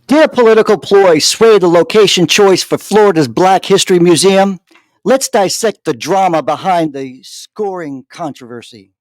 Did a political ploy sway the location choice for Florida's Black History Museum? Let's dissect the drama behind the scoring controversy.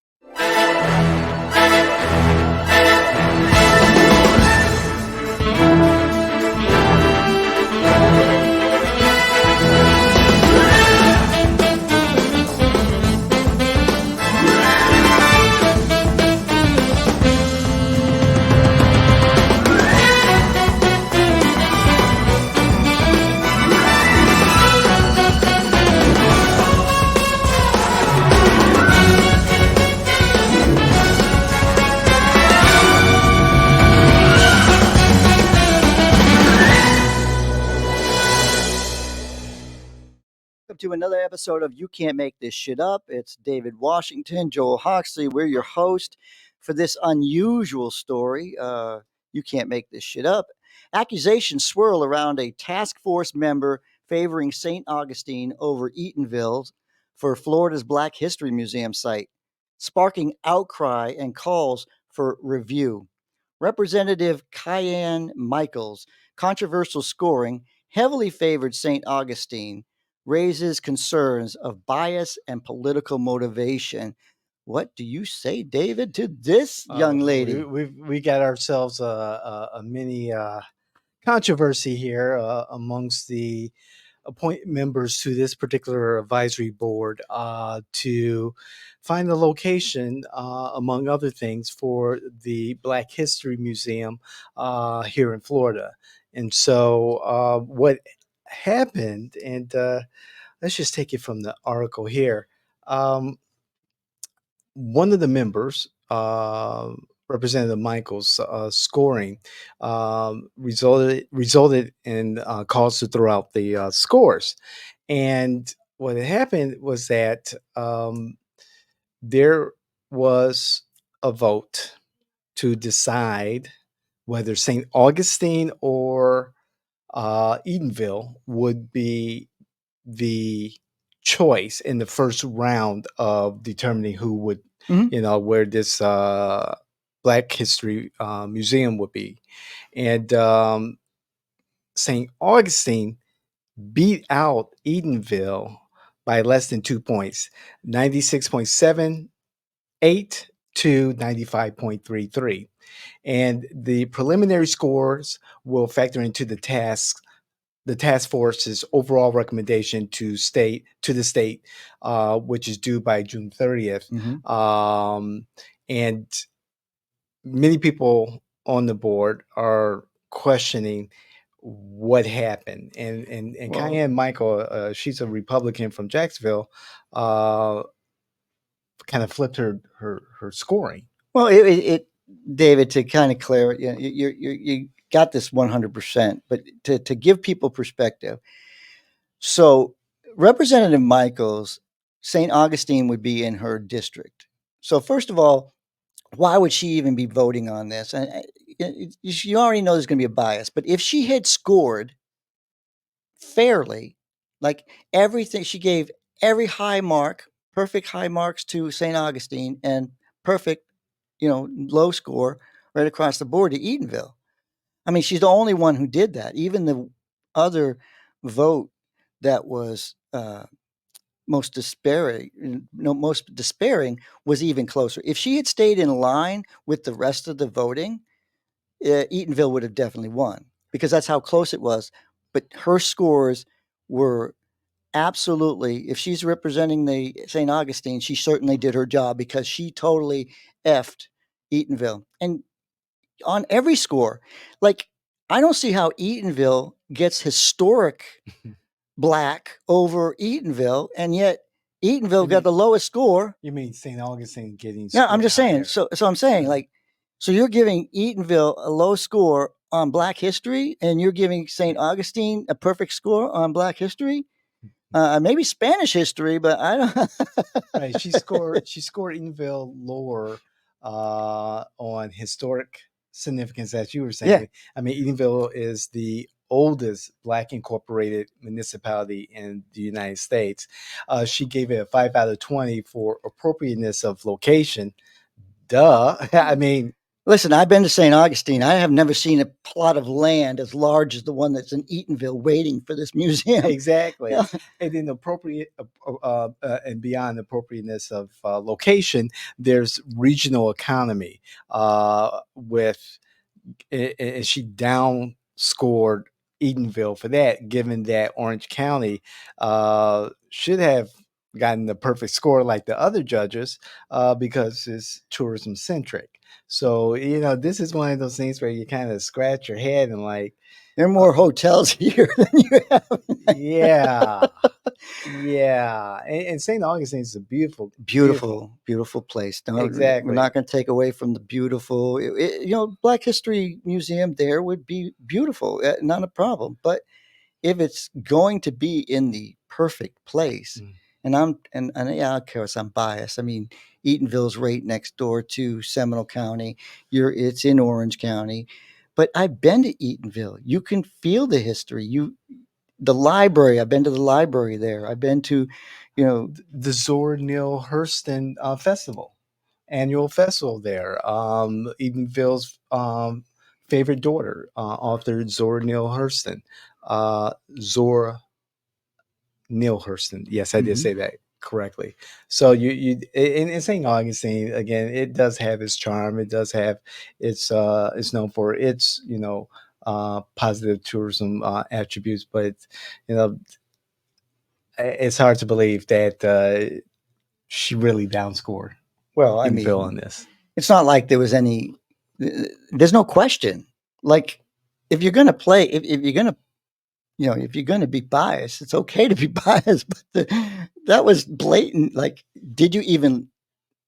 Welcome to another episode of You Can't Make This Shit Up. It's David Washington, Joel Hoxley. We're your host for this unusual story. You Can't Make This Shit Up. Accusations swirl around a task force member favoring St. Augustine over Eatonville for Florida's Black History Museum site, sparking outcry and calls for review. Representative Kiyan Michael's controversial scoring heavily favored St. Augustine raises concerns of bias and political motivation. What do you say, David, to this young lady? We got ourselves a mini controversy here amongst the appoint members to this particular advisory board to find the location, among other things, for the Black History Museum here in Florida. And so what happened, and let's just take it from the article here. One of the members, Representative Michael's scoring, resulted in calls to throw out the scores. And what had happened was that there was a vote to decide whether St. Augustine or Eatonville would be the choice in the first round of determining who would, where this Black History Museum would be. And St. Augustine beat out Eatonville by less than 2 points, 96.78 to 95.33. And the preliminary scores will factor into the task force's overall recommendation to the state, which is due by June 30th. And many people on the board are questioning what happened. And Kiyan Michael, she's a Republican from Jacksonville, kind of flipped her scoring. Well, it David, to kind of clarify, you got this 100%, but to give people perspective. So Representative Michael's, St. Augustine would be in her district. So first of all, why would she even be voting on this? And you already know there's going to be a bias, but if she had scored fairly, like everything, she gave every high mark, perfect high marks to St. Augustine and perfect, low score right across the board to Eatonville. I mean, she's the only one who did that. Even the other vote that was most despairing was even closer. If she had stayed in line with the rest of the voting, Eatonville would have definitely won because that's how close it was. But her scores were absolutely, if she's representing the St. Augustine, she certainly did her job because she totally effed Eatonville. And on every score, like, I don't see how Eatonville gets historic black over Eatonville, and yet Eatonville got the lowest score. You mean St. Augustine getting? Yeah, I'm just saying. So I'm saying, like, so you're giving Eatonville a low score on Black history, and you're giving St. Augustine a perfect score on Black history. Maybe Spanish history, but I don't. Right, she scored Eatonville lower on historic significance, as you were saying. Yeah. I mean, Eatonville is the oldest Black incorporated municipality in the United States. She gave it a 5 out of 20 for appropriateness of location. Duh. I mean, Listen, I've been to St. Augustine. I have never seen a plot of land as large as the one that's in Eatonville waiting for this museum. Exactly. Yeah. And then appropriate and beyond appropriateness of location, there's regional economy with and she down scored Eatonville for that, given that Orange County should have gotten the perfect score like the other judges because it's tourism centric. So, this is one of those things where you kind of scratch your head and like, There are more hotels here than you have. yeah, yeah. And St. Augustine is a beautiful, Beautiful, beautiful place. No, we're exactly. not going to take away from the beautiful. Black History Museum there would be beautiful, not a problem. But if it's going to be in the perfect place, Mm. and yeah, of course I'm biased. I mean, Eatonville's right next door to Seminole County. It's in Orange County, but I've been to Eatonville. You can feel the history. The library. I've been to the library there. I've been to, The Zora Neale Hurston Festival, annual festival there. Eatonville's favorite daughter, author Zora Neale Hurston. Zora Neale Hurston. Yes, I did Mhm. say that correctly. So you in St. Augustine again, it does have its charm. It does have it's known for its positive tourism attributes, but you know it's hard to believe that she really downscored Well, I Eatonville on mean, this. it's not like there was any. There's no question. Like, if you're gonna play, if you're gonna, if you're gonna be biased, it's okay to be biased. But that was blatant. Like, did you even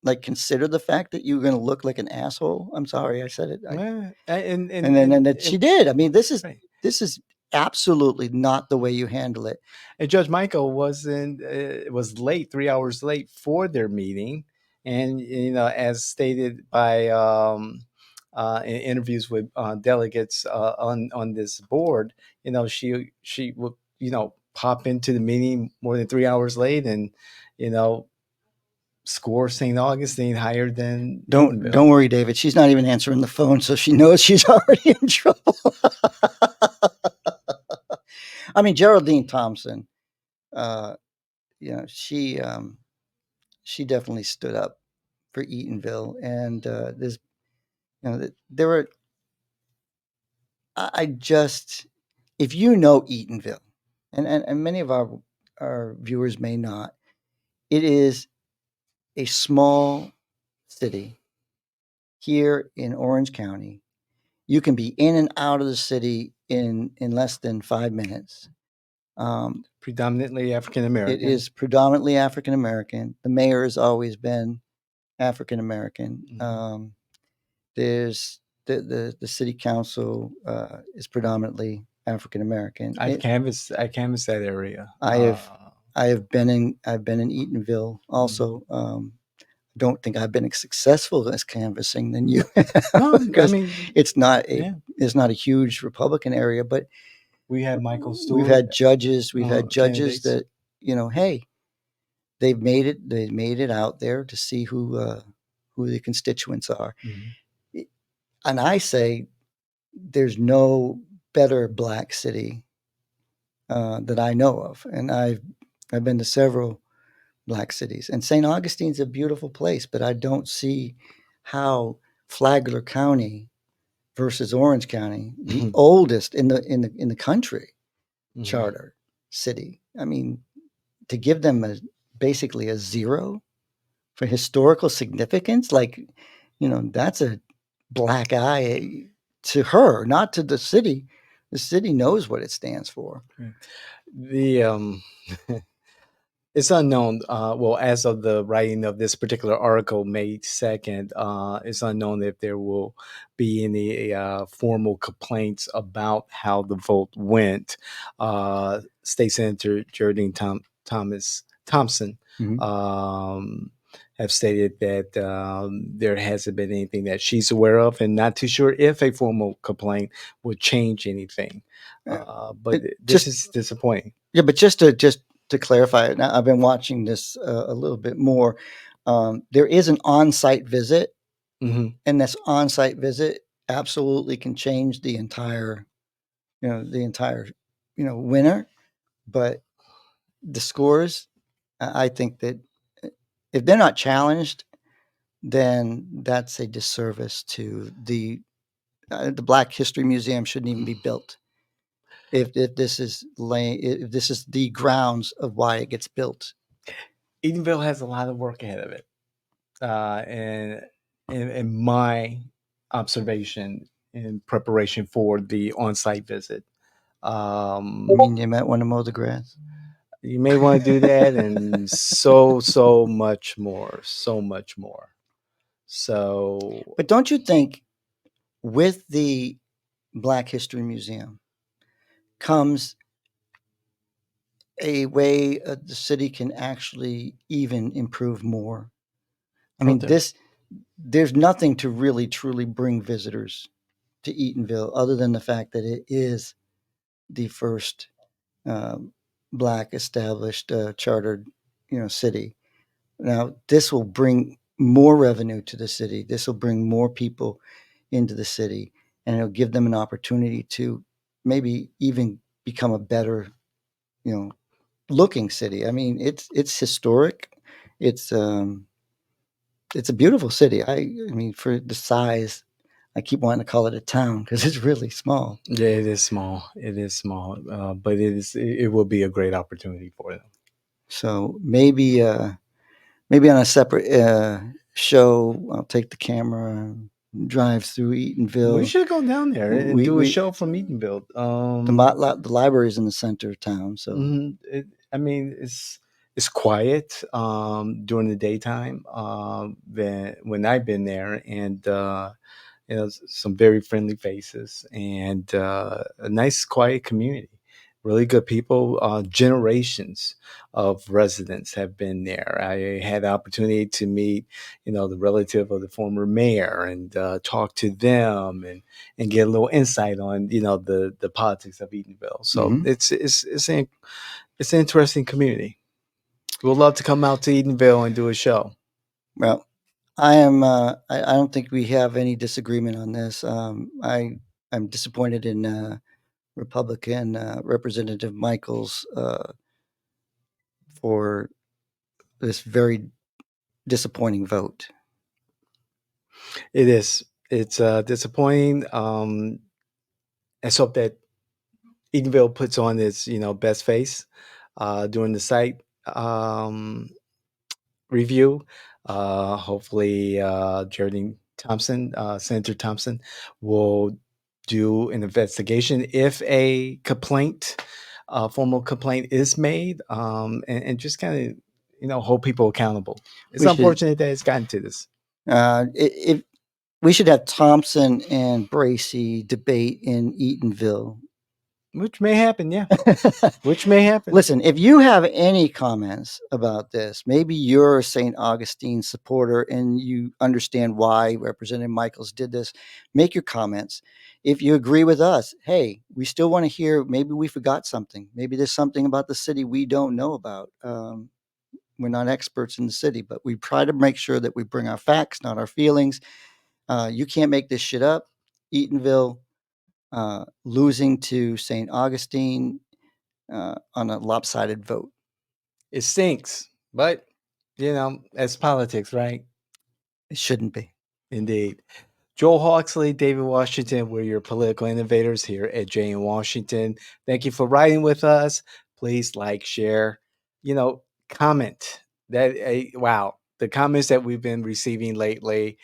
like consider the fact that you were gonna look like an asshole? I'm sorry, I said it. Yeah, and And then that she did. I mean, this is right. this is absolutely not the way you handle it. And Judge Michael was late, 3 hours late for their meeting, and as stated by in interviews with delegates on this board, she would pop into the meeting more than 3 hours late, and you know score St. Augustine higher than Eatonville. Don't worry, David. She's not even answering the phone, so she knows she's already in trouble. I mean, Geraldine Thompson, uh, she definitely stood up for Eatonville, and there were. I just, if you know Eatonville, and many of our viewers may not, it is a small city here in Orange County. You can be in and out of the city in less than 5 minutes. Predominantly African It American. is predominantly African American. The mayor has always been African American. Mhm. There's the city council is predominantly African American. I canvassed that area. I've been in Eatonville also. Mhm. Don't think I've been as successful as canvassing than you No, have, I because mean, it's not a yeah, it's not a huge Republican area, but we had Michael we've Stewart had judges candidates. that, hey, they've made it out there to see who the constituents are. Mhm. And I say there's no better black city that I know of, and I've been to several black cities, and St. Augustine's a beautiful place, but I don't see how Flagler County versus Orange County, the Mhm. oldest in the country Mhm. charter city. I mean, to give them basically a zero for historical significance, like, that's a black eye to her, not to the city. The city knows what it stands for. The It's unknown. Well, as of the writing of this particular article, May 2nd, it's unknown if there will be any formal complaints about how the vote went. State Senator Geraldine Thompson Mhm. um, have stated that there hasn't been anything that she's aware of, and not too sure if a formal complaint would change anything. Uh, But it this just is disappointing. Yeah, but just to clarify it, now I've been watching this a little bit more. There is an on-site visit Mhm. and this on-site visit absolutely can change the entire, winner. But the scores, I think that if they're not challenged, then that's a disservice to the Black History Museum. Shouldn't even be built if this is if this is the grounds of why it gets built. Eatonville has a lot of work ahead of it, and in my observation in preparation for the on-site visit. You mean you might want to mow the grass? You may want to do that, and so much more, so much more. So But don't you think with the Black History Museum comes a way the city can actually even improve more? I oh, mean, there's nothing to really truly bring visitors to Eatonville other than the fact that it is the first um, Black established chartered, city. Now, this will bring more revenue to the city. This will bring more people into the city, and it'll give them an opportunity to maybe even become a better, you know, looking city. I mean, it's historic. It's um, it's a beautiful city. I mean, for the size, I keep wanting to call it a town because it's really small. yeah, it is small. It is small, but it will be a great opportunity for them. So maybe on a separate show, I'll take the camera and drive through We Eatonville. should go down there and do a We show from Eatonville. the library is in the center of town, so I mean, it's quiet during the daytime. When I've been there, and some very friendly faces, and a nice, quiet community. Really good people. Generations of residents have been there. I had the opportunity to meet, the relative of the former mayor, and talk to them, and get a little insight on, the politics of Eatonville. So mhm. it's an interesting community. We'd love to come out to Eatonville and do a show. Well, I am. I don't think we have any disagreement on this. I'm disappointed in Republican Representative Michaels for this very disappointing vote. It is. It's disappointing. Let's hope that Eatonville puts on its best face during the site review. Hopefully, Senator Thompson, will do an investigation if a formal complaint is made, and just kind of hold people accountable. It's We should. unfortunate that it's gotten to this. If we should have Thompson and Bracy debate in Eatonville. Which may happen, yeah. Which may happen. Listen, if you have any comments about this, maybe you're a St. Augustine supporter and you understand why Representative Michaels did this, make your comments. If you agree with us, hey, we still want to hear, maybe we forgot something. Maybe there's something about the city we don't know about. We're not experts in the city, but we try to make sure that we bring our facts, not our feelings. You can't make this shit up. Eatonville losing to St. Augustine on a lopsided vote. It stinks, but it's politics, right? It shouldn't be. Indeed. Joel Hawksley, David Washington, we're your political innovators here at Jay in Washington. Thank you for riding with us. Please like, share, comment. Wow, the comments that we've been receiving lately,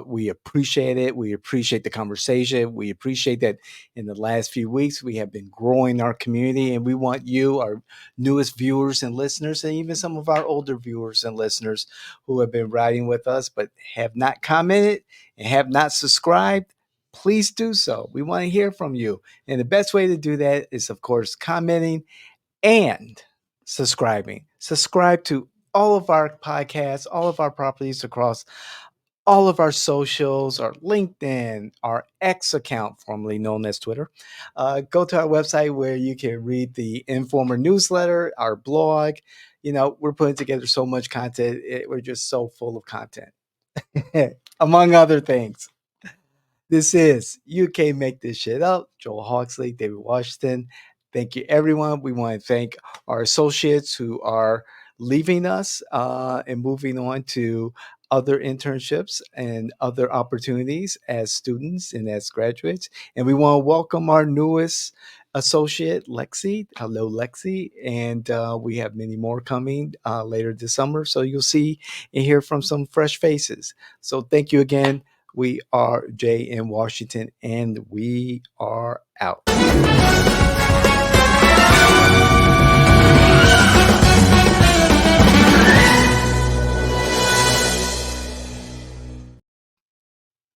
we appreciate it. We appreciate the conversation. We appreciate that in the last few weeks we have been growing our community, and we want you, our newest viewers and listeners, and even some of our older viewers and listeners who have been riding with us but have not commented and have not subscribed, please do so. We want to hear from you. And the best way to do that is, of course, commenting and subscribing. Subscribe to all of our podcasts, all of our properties across all of our socials, our LinkedIn, our X account, formerly known as Twitter. Go to our website where you can read the Informer newsletter, our blog. We're putting together so much content. We're just so full of content. among other things. This is You Can't Make This Shit Up. Joel Hawksley, David Washington. Thank you, everyone. We want to thank our associates who are leaving us and moving on to other internships and other opportunities as students and as graduates. And we want to welcome our newest associate, Lexi. Hello, Lexi. And we have many more coming later this summer. So you'll see and hear from some fresh faces. So thank you again. We are Jay in Washington, and we are out.